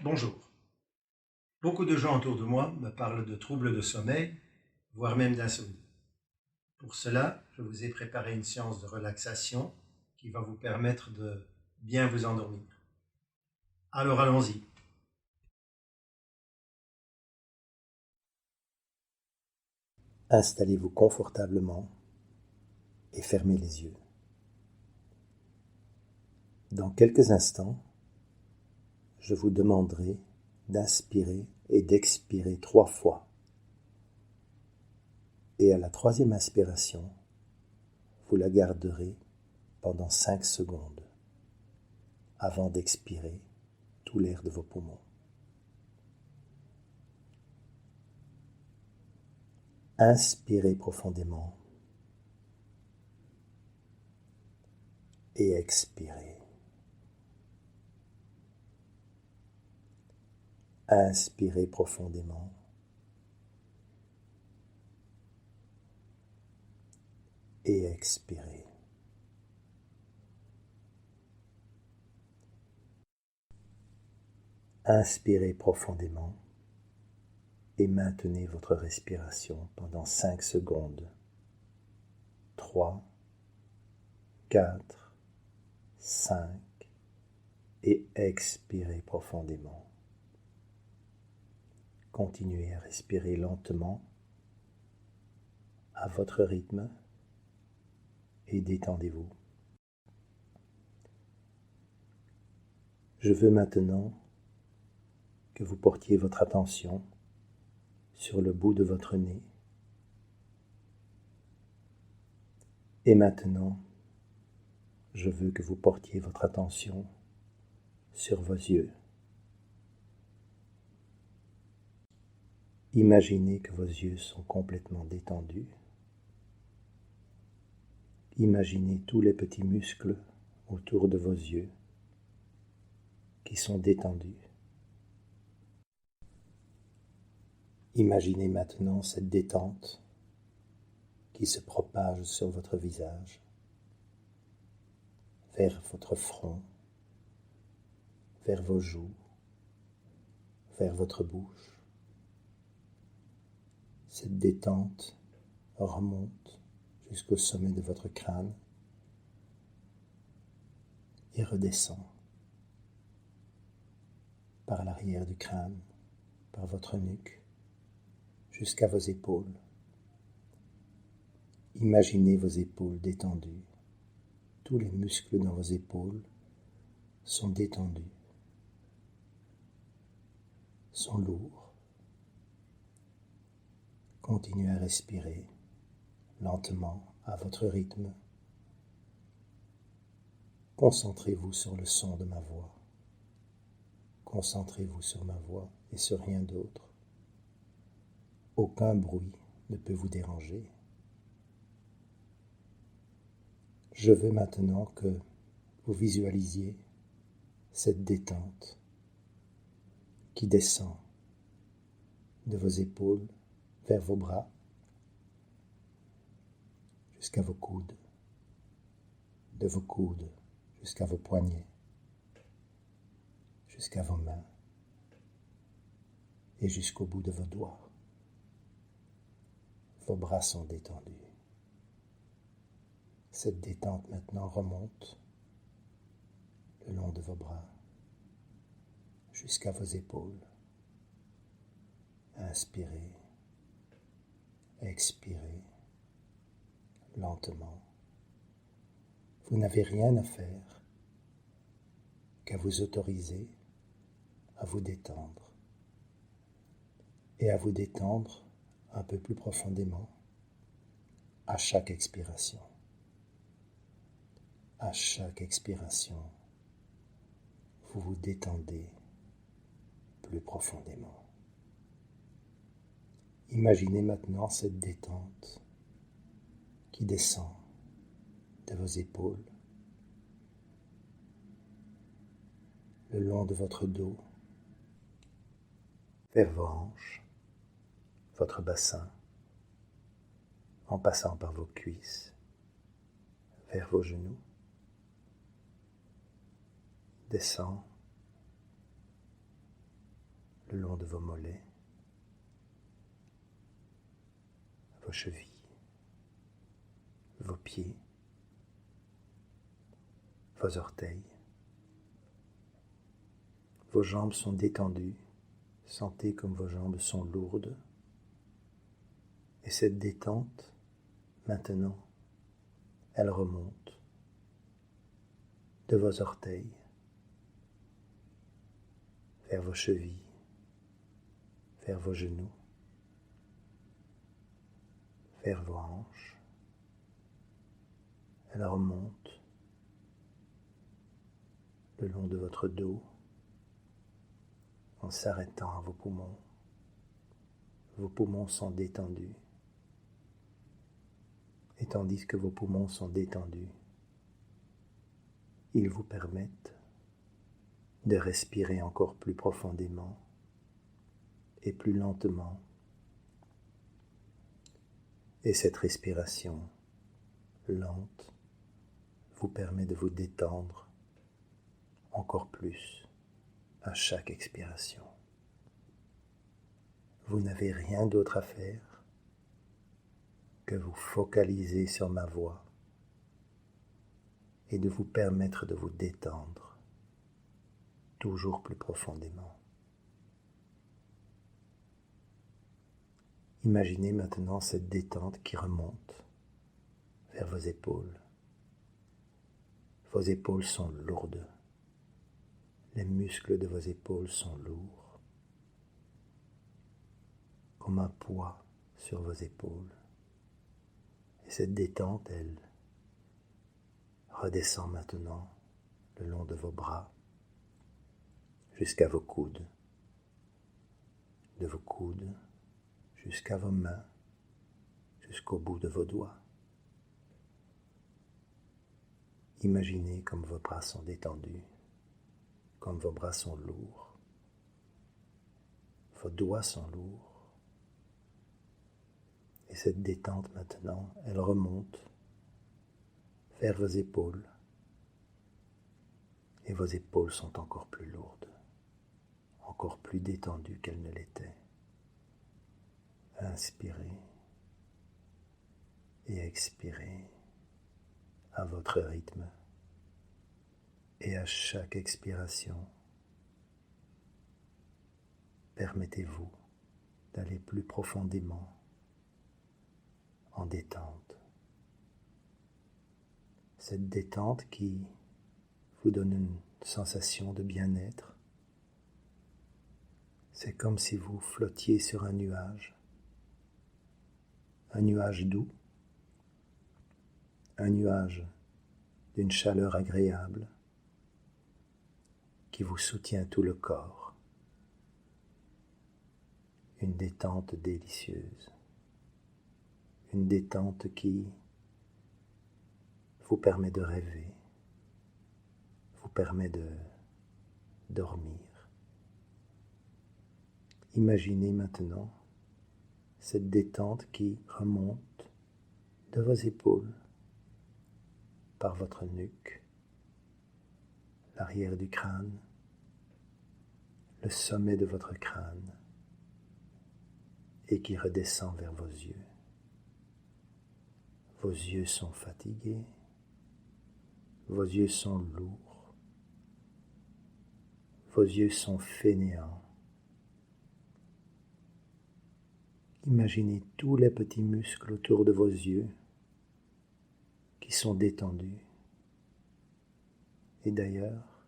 Bonjour. Beaucoup de gens autour de moi me parlent de troubles de sommeil, voire même d'insomnie. Pour cela, je vous ai préparé une séance de relaxation qui va vous permettre de bien vous endormir. Alors allons-y. Installez-vous confortablement et fermez les yeux. Dans quelques instants, je vous demanderai d'inspirer et d'expirer 3 fois. Et à la 3e inspiration, vous la garderez pendant 5 secondes avant d'expirer tout l'air de vos poumons. Inspirez profondément et expirez. Inspirez profondément et expirez. Inspirez profondément et maintenez votre respiration pendant 5 secondes. 3, 4, 5 et expirez profondément. Continuez à respirer lentement à votre rythme et détendez-vous. Je veux maintenant que vous portiez votre attention sur le bout de votre nez. Et maintenant, je veux que vous portiez votre attention sur vos yeux. Imaginez que vos yeux sont complètement détendus. Imaginez tous les petits muscles autour de vos yeux qui sont détendus. Imaginez maintenant cette détente qui se propage sur votre visage, vers votre front, vers vos joues, vers votre bouche. Cette détente remonte jusqu'au sommet de votre crâne et redescend par l'arrière du crâne, par votre nuque, jusqu'à vos épaules. Imaginez vos épaules détendues. Tous les muscles dans vos épaules sont détendus, sont lourds. Continuez à respirer lentement à votre rythme. Concentrez-vous sur le son de ma voix. Concentrez-vous sur ma voix et sur rien d'autre. Aucun bruit ne peut vous déranger. Je veux maintenant que vous visualisiez cette détente qui descend de vos épaules vers vos bras jusqu'à vos coudes, de vos coudes jusqu'à vos poignets, jusqu'à vos mains et jusqu'au bout de vos doigts. Vos bras sont détendus. Cette détente maintenant remonte le long de vos bras jusqu'à vos épaules. Inspirez, expirez lentement. Vous n'avez rien à faire qu'à vous autoriser à vous détendre et à vous détendre un peu plus profondément à chaque expiration. À chaque expiration, vous vous détendez plus profondément. Imaginez maintenant cette détente qui descend de vos épaules, le long de votre dos, vers vos hanches, votre bassin, en passant par vos cuisses, vers vos genoux, descend le long de vos mollets, vos chevilles, vos pieds, vos orteils. Vos jambes sont détendues, sentez comme vos jambes sont lourdes. Et cette détente, maintenant, elle remonte de vos orteils vers vos chevilles, vers vos genoux, vers vos hanches. Elle remonte le long de votre dos en s'arrêtant à vos poumons. Vos poumons sont détendus. Et tandis que vos poumons sont détendus, ils vous permettent de respirer encore plus profondément et plus lentement. Et cette respiration lente vous permet de vous détendre encore plus à chaque expiration. Vous n'avez rien d'autre à faire que vous focaliser sur ma voix et de vous permettre de vous détendre toujours plus profondément. Imaginez maintenant cette détente qui remonte vers vos épaules. Vos épaules sont lourdes. Les muscles de vos épaules sont lourds, comme un poids sur vos épaules. Et cette détente, elle redescend maintenant le long de vos bras jusqu'à vos coudes, de vos coudes jusqu'à vos mains, jusqu'au bout de vos doigts. Imaginez comme vos bras sont détendus, comme vos bras sont lourds, vos doigts sont lourds. Et cette détente maintenant, elle remonte vers vos épaules. Et vos épaules sont encore plus lourdes, encore plus détendues qu'elles ne l'étaient. Inspirez et expirez à votre rythme. Et à chaque expiration, permettez-vous d'aller plus profondément en détente. Cette détente qui vous donne une sensation de bien-être. C'est comme si vous flottiez sur un nuage doux, un nuage d'une chaleur agréable qui vous soutient tout le corps. Une détente délicieuse. Une détente qui vous permet de rêver, vous permet de dormir. Imaginez maintenant cette détente qui remonte de vos épaules, par votre nuque, l'arrière du crâne, le sommet de votre crâne, et qui redescend vers vos yeux. Vos yeux sont fatigués, vos yeux sont lourds, vos yeux sont fainéants. Imaginez tous les petits muscles autour de vos yeux qui sont détendus. Et d'ailleurs,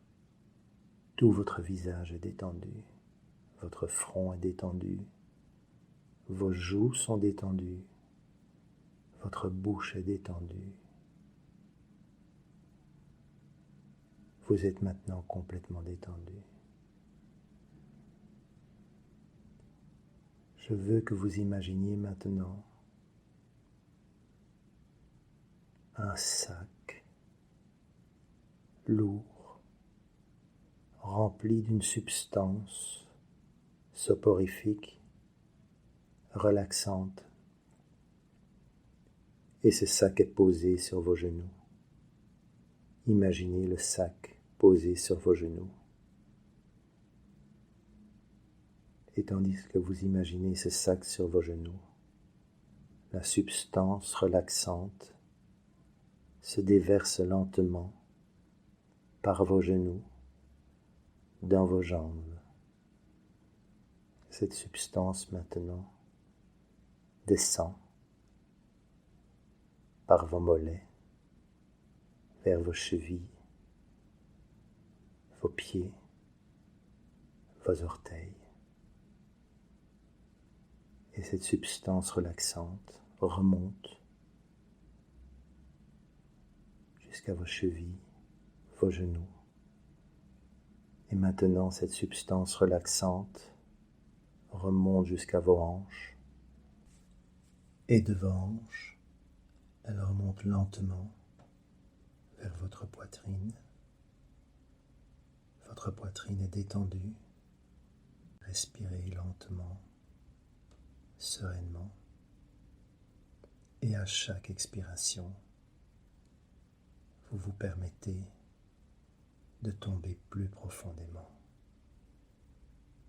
tout votre visage est détendu, votre front est détendu, vos joues sont détendues, votre bouche est détendue. Vous êtes maintenant complètement détendu. Je veux que vous imaginiez maintenant un sac lourd, rempli d'une substance soporifique, relaxante. Et ce sac est posé sur vos genoux. Imaginez le sac posé sur vos genoux. Et tandis que vous imaginez ce sac sur vos genoux, la substance relaxante se déverse lentement par vos genoux, dans vos jambes. Cette substance maintenant descend par vos mollets, vers vos chevilles, vos pieds, vos orteils. Et cette substance relaxante remonte jusqu'à vos chevilles, vos genoux. Et maintenant, cette substance relaxante remonte jusqu'à vos hanches. Et de vos hanches, elle remonte lentement vers votre poitrine. Votre poitrine est détendue. Respirez lentement, sereinement. Et à chaque expiration, vous vous permettez de tomber plus profondément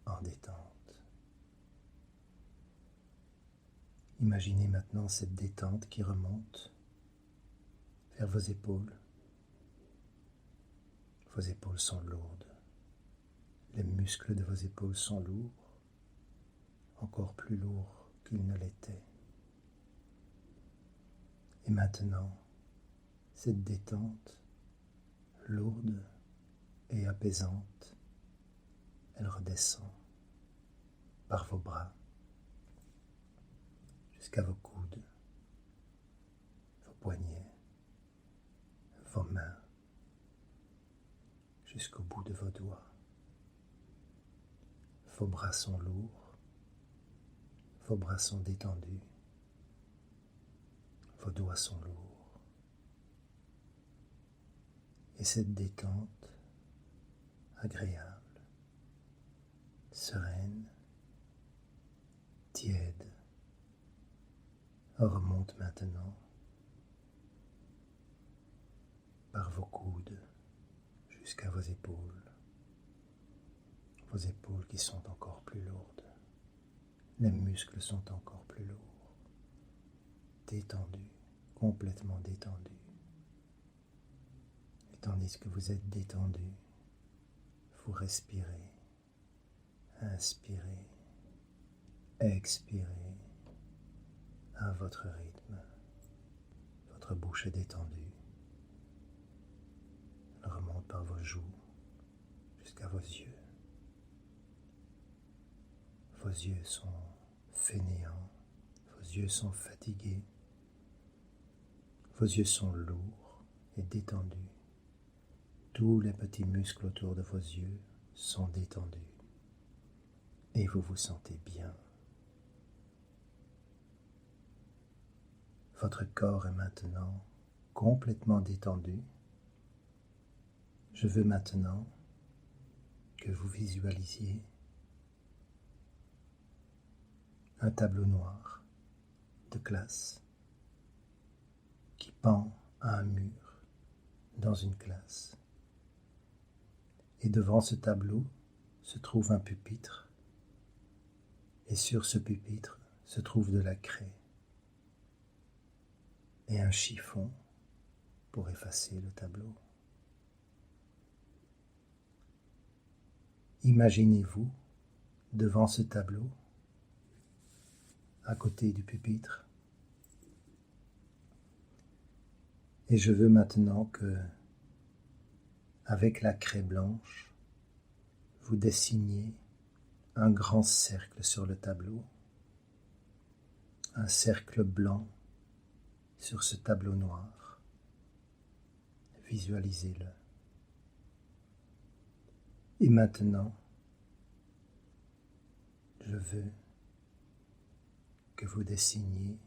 en détente. Imaginez maintenant cette détente qui remonte vers vos épaules. Vos épaules sont lourdes. Les muscles de vos épaules sont lourds, encore plus lourds qu'ils ne l'étaient. Et maintenant, cette détente lourde et apaisante, elle redescend par vos bras jusqu'à vos coudes, vos poignets, vos mains, jusqu'au bout de vos doigts. Vos bras sont lourds, vos bras sont détendus, vos doigts sont lourds. Et cette détente agréable, sereine, tiède, remonte maintenant par vos coudes jusqu'à vos épaules qui sont encore plus lourdes. Les muscles sont encore plus lourds, détendus, complètement détendus. Et tandis que vous êtes détendu, vous respirez, inspirez, expirez à votre rythme. Votre bouche est détendue. Elle remonte par vos joues jusqu'à vos yeux. Vos yeux sont fainéants, vos yeux sont fatigués, vos yeux sont lourds et détendus. Tous les petits muscles autour de vos yeux sont détendus et vous vous sentez bien. Votre corps est maintenant complètement détendu. Je veux maintenant que vous visualisiez un tableau noir de classe qui pend à un mur dans une classe. Et devant ce tableau se trouve un pupitre, et sur ce pupitre se trouve de la craie et un chiffon pour effacer le tableau. Imaginez-vous devant ce tableau, à côté du pupitre, et je veux maintenant que, avec la craie blanche, vous dessiniez un grand cercle sur le tableau, un cercle blanc sur ce tableau noir. Visualisez-le. Et maintenant, je veux que vous dessiniez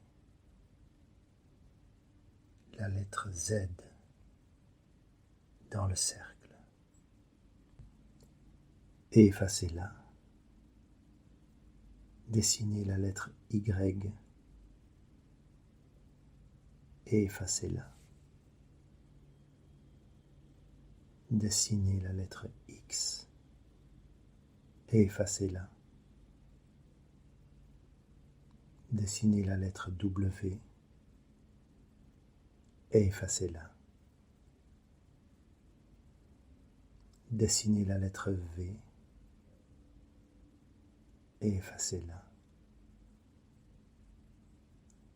la lettre Z dans le cercle. Et effacez-la. Dessinez la lettre Y et effacez-la. Dessinez la lettre X et effacez-la. Dessinez la lettre W et effacez-la. Dessinez la lettre V et effacez-la.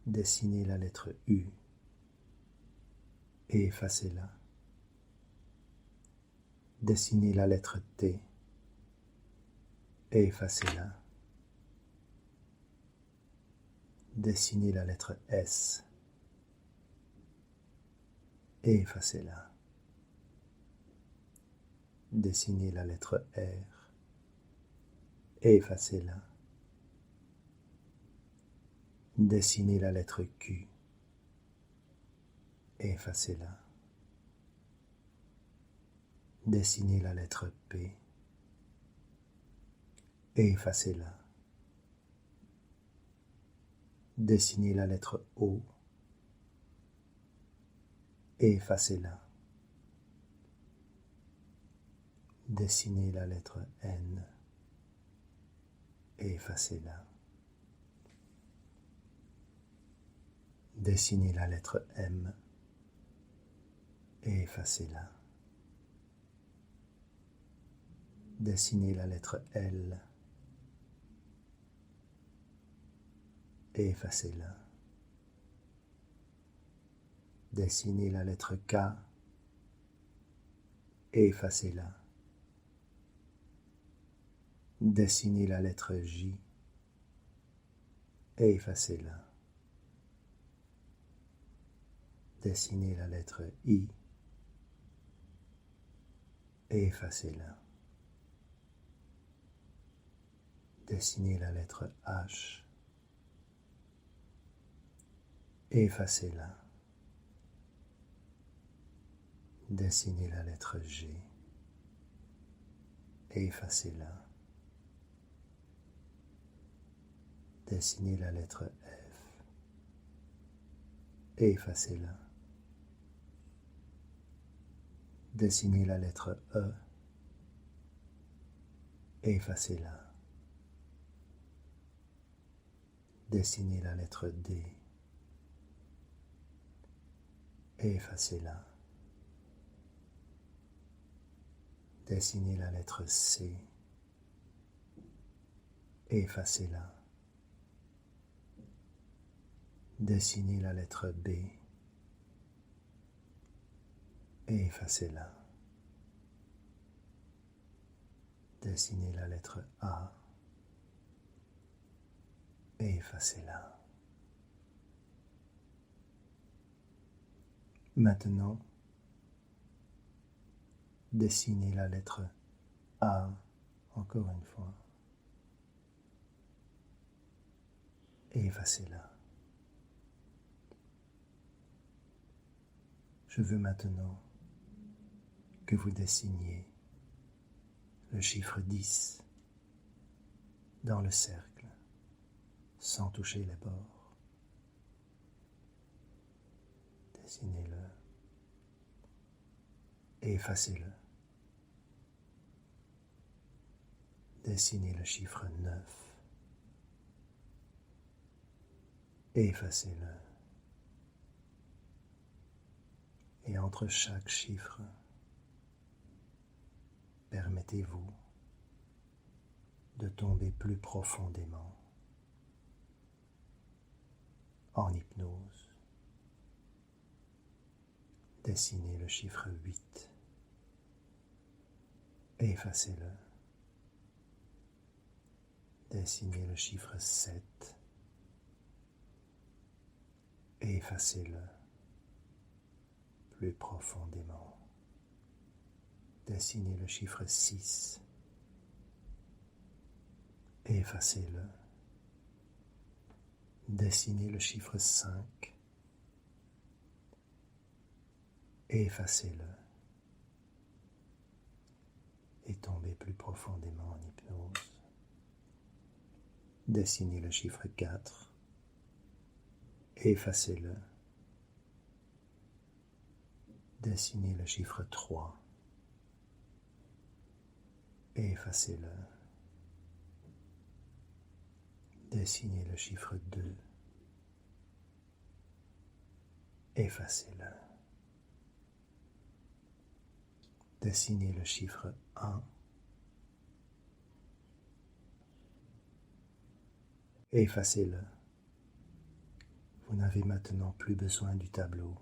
Dessinez la lettre U et effacez-la. Dessinez la lettre T et effacez-la. Dessinez la lettre S et effacez-la. Dessinez la lettre R et effacez-la. Dessinez la lettre Q et effacez-la. Dessinez la lettre P et effacez-la. Dessinez la lettre O et effacez-la. Dessinez la lettre N et effacez-la. Dessinez la lettre M et effacez-la. Dessinez la lettre L et effacez-la. Dessinez la lettre K et effacez-la. Dessinez la lettre J et effacez-la. Dessinez la lettre I et effacez-la. Dessinez la lettre H et effacez-la. Dessinez la lettre G et effacez-la. Dessinez la lettre F et effacez-la. Dessinez la lettre E et effacez-la. Dessinez la lettre D et effacez-la. Dessinez la lettre C et effacez-la. Dessinez la lettre B et effacez-la. Dessinez la lettre A et effacez-la. Maintenant, dessinez la lettre A encore une fois et effacez-la. Je veux maintenant que vous dessiniez le chiffre 10 dans le cercle sans toucher les bords. Dessinez-le et effacez-le. Dessinez le chiffre 9 et effacez-le. Et entre chaque chiffre, permettez-vous de tomber plus profondément en hypnose. Dessinez le chiffre 8 et effacez-le. Dessinez le chiffre 7 et effacez-le plus profondément. Dessinez le chiffre 6 et effacez-le. Dessinez le chiffre 5 et effacez-le. Et tombez plus profondément en hypnose. Dessinez le chiffre 4 et effacez-le. Dessinez le chiffre 3 et effacez-le. Dessinez le chiffre 2 Effacez-le. Dessinez le chiffre 1. Effacez-le. Vous n'avez maintenant plus besoin du tableau.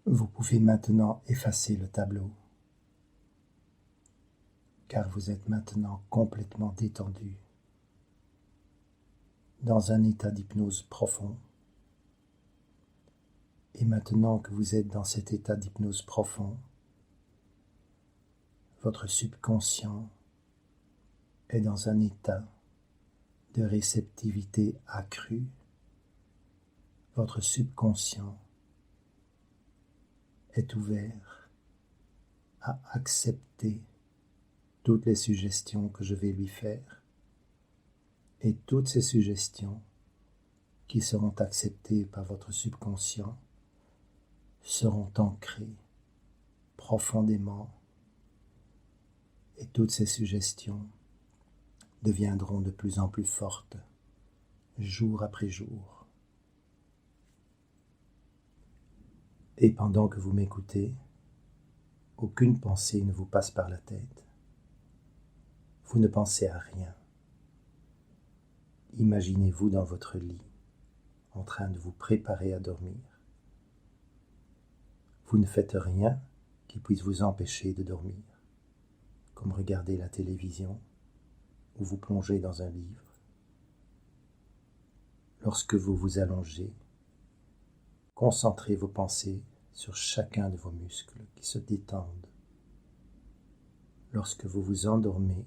Vous pouvez maintenant effacer le tableau, car vous êtes maintenant complètement détendu, dans un état d'hypnose profond. Et maintenant que vous êtes dans cet état d'hypnose profond, votre subconscient est dans un état de réceptivité accrue. Votre subconscient est ouvert à accepter toutes les suggestions que je vais lui faire, et toutes ces suggestions qui seront acceptées par votre subconscient seront ancrées profondément, et toutes ces suggestions deviendront de plus en plus fortes, jour après jour. Et pendant que vous m'écoutez, aucune pensée ne vous passe par la tête. Vous ne pensez à rien. Imaginez-vous dans votre lit, en train de vous préparer à dormir. Vous ne faites rien qui puisse vous empêcher de dormir, comme regarder la télévision ou vous plonger dans un livre. Lorsque vous vous allongez, concentrez vos pensées sur chacun de vos muscles qui se détendent. Lorsque vous vous endormez,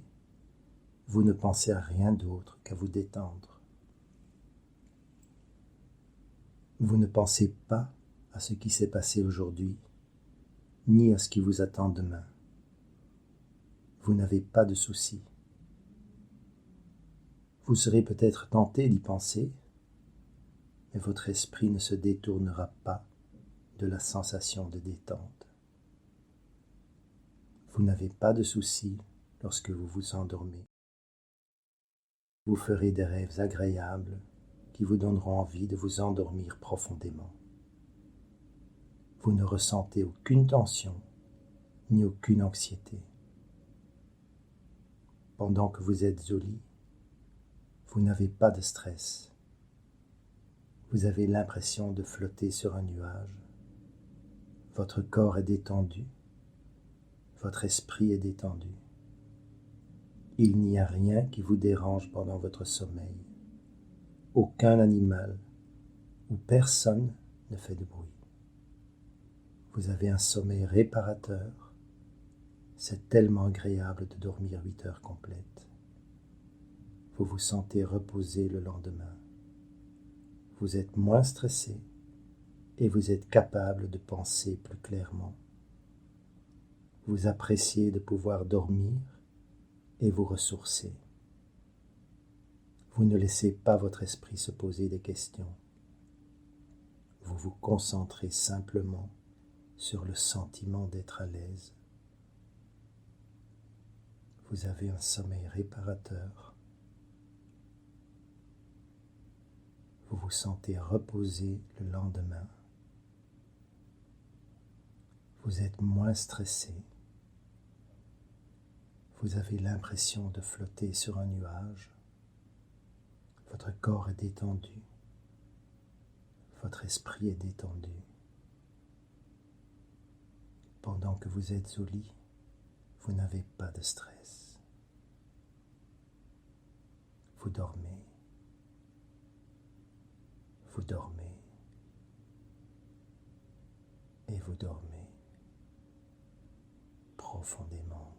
vous ne pensez à rien d'autre qu'à vous détendre. Vous ne pensez pas à ce qui s'est passé aujourd'hui, ni à ce qui vous attend demain. Vous n'avez pas de soucis. Vous serez peut-être tenté d'y penser, mais votre esprit ne se détournera pas de la sensation de détente. Vous n'avez pas de soucis lorsque vous vous endormez. Vous ferez des rêves agréables qui vous donneront envie de vous endormir profondément. Vous ne ressentez aucune tension ni aucune anxiété. Pendant que vous êtes au lit, vous n'avez pas de stress. Vous avez l'impression de flotter sur un nuage. Votre corps est détendu. Votre esprit est détendu. Il n'y a rien qui vous dérange pendant votre sommeil. Aucun animal ou personne ne fait de bruit. Vous avez un sommeil réparateur. C'est tellement agréable de dormir 8 heures complètes. Vous vous sentez reposé le lendemain. Vous êtes moins stressé et vous êtes capable de penser plus clairement. Vous appréciez de pouvoir dormir et vous ressourcer. Vous ne laissez pas votre esprit se poser des questions. Vous vous concentrez simplement sur le sentiment d'être à l'aise. Vous avez un sommeil réparateur. Vous vous sentez reposé le lendemain. Vous êtes moins stressé. Vous avez l'impression de flotter sur un nuage. Votre corps est détendu. Votre esprit est détendu. Pendant que vous êtes au lit, vous n'avez pas de stress. Vous dormez. Vous dormez. Et vous dormez profondément.